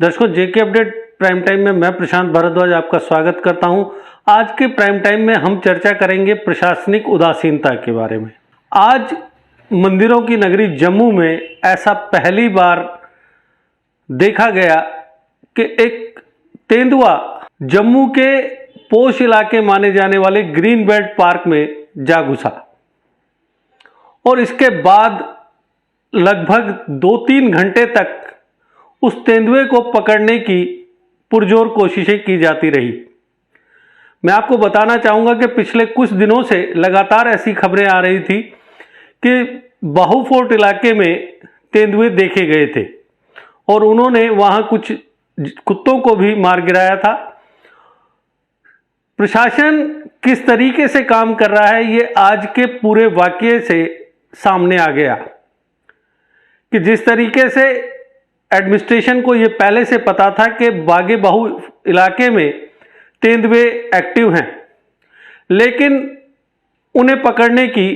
दर्शकों, जेके update prime time में मैं प्रशांत भारद्वाज आपका स्वागत करता हूं। आज के प्राइम टाइम में हम चर्चा करेंगे प्रशासनिक उदासीनता के बारे में। आज मंदिरों की नगरी जम्मू में ऐसा पहली बार देखा गया कि एक तेंदुआ जम्मू के पोश इलाके माने जाने वाले ग्रीन बेल्ट पार्क में जा घुसा और इसके बाद लगभग 2-3 घंटे तक उस तेंदुए को पकड़ने की पुरजोर कोशिशें की जाती रही। मैं आपको बताना चाहूँगा कि पिछले कुछ दिनों से लगातार ऐसी खबरें आ रही थी कि बाहू फोर्ट इलाके में तेंदुए देखे गए थे और उन्होंने वहाँ कुछ कुत्तों को भी मार गिराया था। प्रशासन किस तरीके से काम कर रहा है, ये आज के पूरे वाकये से सामने आ गया कि जिस तरीके से एडमिनिस्ट्रेशन को ये पहले से पता था कि बागे बाहू इलाके में तेंदुए एक्टिव हैं, लेकिन उन्हें पकड़ने की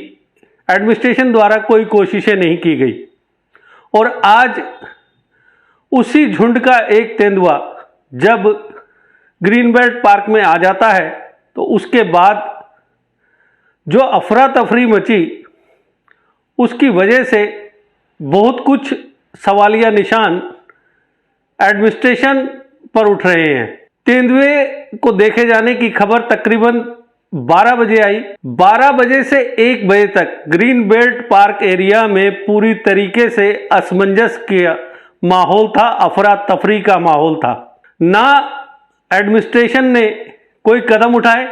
एडमिनिस्ट्रेशन द्वारा कोई कोशिशें नहीं की गई। और आज उसी झुंड का एक तेंदुआ जब ग्रीन बेल्ट पार्क में आ जाता है तो उसके बाद जो अफरा तफरी मची, उसकी वजह से बहुत कुछ सवालिया निशान एडमिनिस्ट्रेशन पर उठ रहे हैं। तेंदुए को देखे जाने की खबर तकरीबन 12 बजे आई। 12 बजे से 1 बजे तक ग्रीन बेल्ट पार्क एरिया में पूरी तरीके से असमंजस का माहौल था, अफरा तफरी का माहौल था। ना एडमिनिस्ट्रेशन ने कोई कदम उठाए,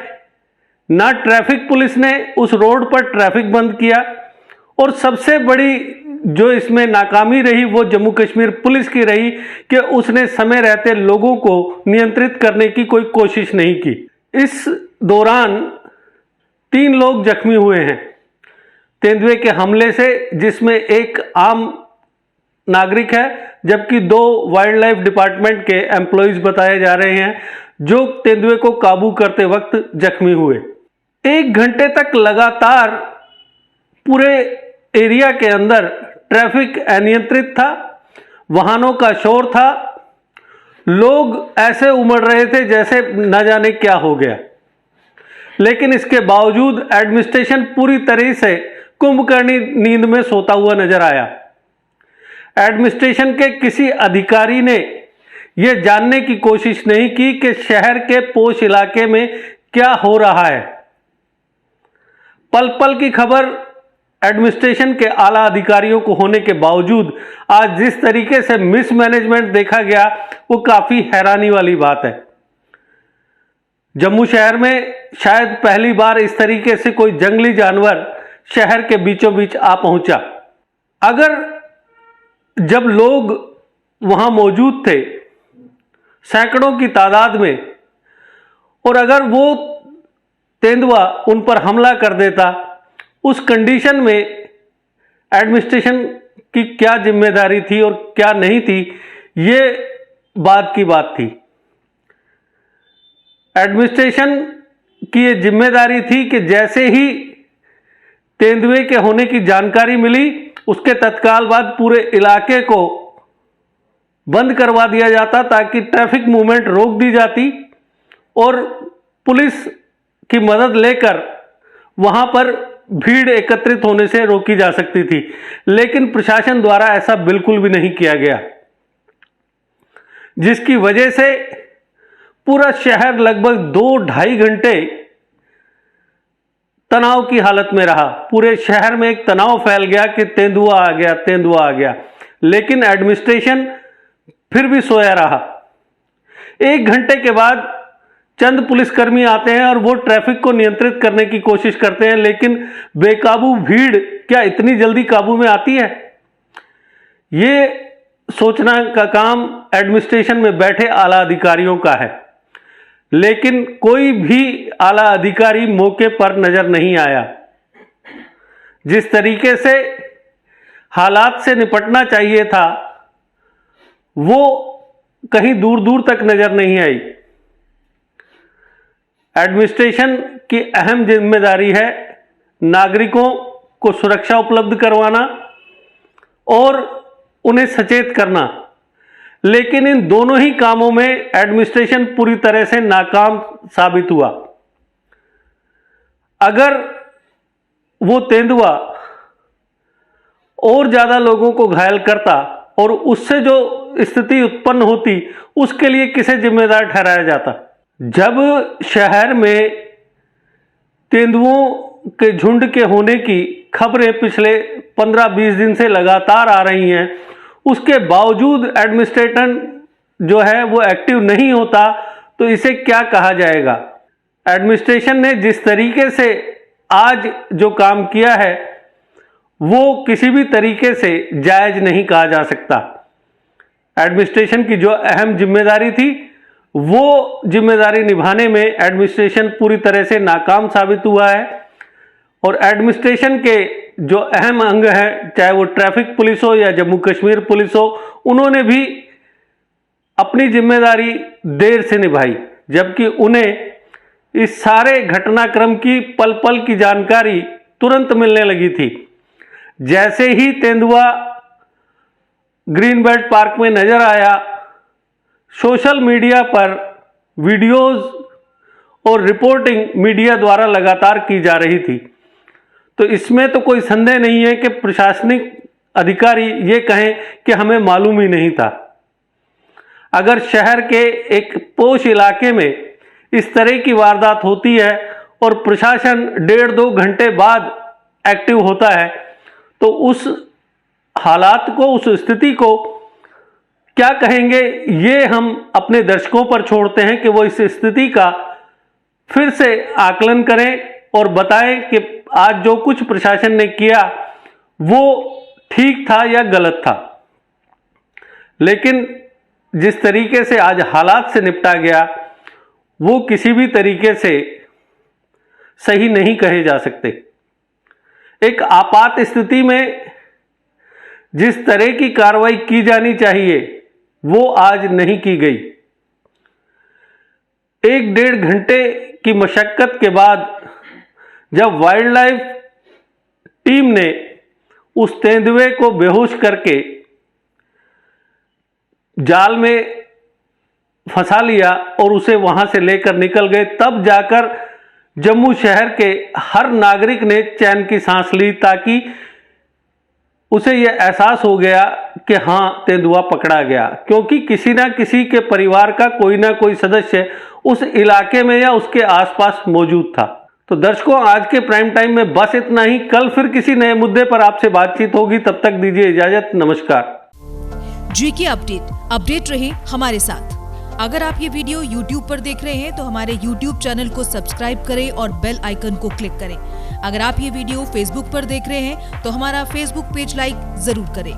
ना ट्रैफिक पुलिस ने उस रोड पर ट्रैफिक बंद किया, और सबसे बड़ी जो इसमें नाकामी रही वो जम्मू कश्मीर पुलिस की रही कि उसने समय रहते लोगों को नियंत्रित करने की कोई कोशिश नहीं की। इस दौरान 3 लोग जख्मी हुए हैं तेंदुए के हमले से, जिसमें एक आम नागरिक है जबकि 2 वाइल्ड लाइफ डिपार्टमेंट के एम्प्लॉइज बताए जा रहे हैं जो तेंदुए को काबू करते वक्त जख्मी हुए। 1 घंटे तक लगातार पूरे एरिया के अंदर ट्रैफिक अनियंत्रित था, वाहनों का शोर था, लोग ऐसे उमड़ रहे थे जैसे न जाने क्या हो गया। लेकिन इसके बावजूद एडमिनिस्ट्रेशन पूरी तरह से कुंभकर्णी नींद में सोता हुआ नजर आया। एडमिनिस्ट्रेशन के किसी अधिकारी ने यह जानने की कोशिश नहीं की कि शहर के पोश इलाके में क्या हो रहा है। पल पल की खबर एडमिनिस्ट्रेशन के आला अधिकारियों को होने के बावजूद आज जिस तरीके से मिसमैनेजमेंट देखा गया वो काफी हैरानी वाली बात है। जम्मू शहर में शायद पहली बार इस तरीके से कोई जंगली जानवर शहर के बीचों बीच आ पहुंचा। अगर जब लोग वहां मौजूद थे सैकड़ों की तादाद में, और अगर वो तेंदुआ उन पर हमला कर देता, उस कंडीशन में एडमिनिस्ट्रेशन की क्या जिम्मेदारी थी और क्या नहीं थी, ये बात की बात थी। एडमिनिस्ट्रेशन की ये जिम्मेदारी थी कि जैसे ही तेंदुए के होने की जानकारी मिली उसके तत्काल बाद पूरे इलाके को बंद करवा दिया जाता ताकि ट्रैफिक मूवमेंट रोक दी जाती और पुलिस की मदद लेकर वहां पर भीड़ एकत्रित होने से रोकी जा सकती थी। लेकिन प्रशासन द्वारा ऐसा बिल्कुल भी नहीं किया गया, जिसकी वजह से पूरा शहर लगभग 2-2.5 घंटे तनाव की हालत में रहा। पूरे शहर में एक तनाव फैल गया कि तेंदुआ आ गया, तेंदुआ आ गया। लेकिन एडमिनिस्ट्रेशन फिर भी सोया रहा। 1 घंटे के बाद चंद पुलिसकर्मी आते हैं और वो ट्रैफिक को नियंत्रित करने की कोशिश करते हैं, लेकिन बेकाबू भीड़ क्या इतनी जल्दी काबू में आती है? ये सोचना का काम एडमिनिस्ट्रेशन में बैठे आला अधिकारियों का है, लेकिन कोई भी आला अधिकारी मौके पर नजर नहीं आया। जिस तरीके से हालात से निपटना चाहिए था वो कहीं दूर दूर तक नजर नहीं आई। एडमिनिस्ट्रेशन की अहम जिम्मेदारी है नागरिकों को सुरक्षा उपलब्ध करवाना और उन्हें सचेत करना। लेकिन इन दोनों ही कामों में एडमिनिस्ट्रेशन पूरी तरह से नाकाम साबित हुआ। अगर वो तेंदुआ और ज्यादा लोगों को घायल करता और उससे जो स्थिति उत्पन्न होती, उसके लिए किसे जिम्मेदार ठहराया जाता। जब शहर में तेंदुओं के झुंड के होने की खबरें पिछले 15-20 दिन से लगातार आ रही हैं, उसके बावजूद एडमिनिस्ट्रेटर जो है वो एक्टिव नहीं होता, तो इसे क्या कहा जाएगा। एडमिनिस्ट्रेशन ने जिस तरीके से आज जो काम किया है वो किसी भी तरीके से जायज नहीं कहा जा सकता। एडमिनिस्ट्रेशन की जो अहम जिम्मेदारी थी वो जिम्मेदारी निभाने में एडमिनिस्ट्रेशन पूरी तरह से नाकाम साबित हुआ है। और एडमिनिस्ट्रेशन के जो अहम अंग हैं, चाहे वो ट्रैफिक पुलिस हो या जम्मू कश्मीर पुलिस हो, उन्होंने भी अपनी जिम्मेदारी देर से निभाई, जबकि उन्हें इस सारे घटनाक्रम की पल पल की जानकारी तुरंत मिलने लगी थी। जैसे ही तेंदुआ ग्रीन बेल्ट पार्क में नजर आया, सोशल मीडिया पर वीडियोस और रिपोर्टिंग मीडिया द्वारा लगातार की जा रही थी। तो इसमें तो कोई संदेह नहीं है कि प्रशासनिक अधिकारी ये कहें कि हमें मालूम ही नहीं था। अगर शहर के एक पोश इलाके में इस तरह की वारदात होती है और प्रशासन 1.5-2 घंटे बाद एक्टिव होता है, तो उस हालात को, उस स्थिति को क्या कहेंगे, ये हम अपने दर्शकों पर छोड़ते हैं कि वो इस स्थिति का फिर से आकलन करें और बताएं कि आज जो कुछ प्रशासन ने किया वो ठीक था या गलत था। लेकिन जिस तरीके से आज हालात से निपटा गया वो किसी भी तरीके से सही नहीं कहे जा सकते। एक आपात स्थिति में जिस तरह की कार्रवाई की जानी चाहिए वो आज नहीं की गई। 1-1.5 घंटे की मशक्कत के बाद जब वाइल्ड लाइफ टीम ने उस तेंदुए को बेहोश करके जाल में फंसा लिया और उसे वहां से लेकर निकल गए, तब जाकर जम्मू शहर के हर नागरिक ने चैन की सांस ली, ताकि उसे यह एहसास हो गया कि हां, तेंदुआ पकड़ा गया। क्योंकि किसी ना किसी के परिवार का कोई ना कोई सदस्य उस इलाके में या उसके आसपास मौजूद था। तो दर्शकों, आज के प्राइम टाइम में बस इतना ही। कल फिर किसी नए मुद्दे पर आपसे बातचीत होगी, तब तक दीजिए इजाजत। नमस्कार। जीके अपडेट रहे हमारे साथ। अगर आप ये वीडियो YouTube पर देख रहे हैं तो हमारे YouTube चैनल को सब्सक्राइब करें और बेल आइकन को क्लिक करें। अगर आप ये वीडियो Facebook पर देख रहे हैं तो हमारा Facebook पेज लाइक जरूर करें।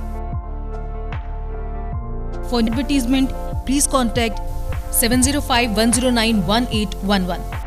For advertisement please contact 7051091811।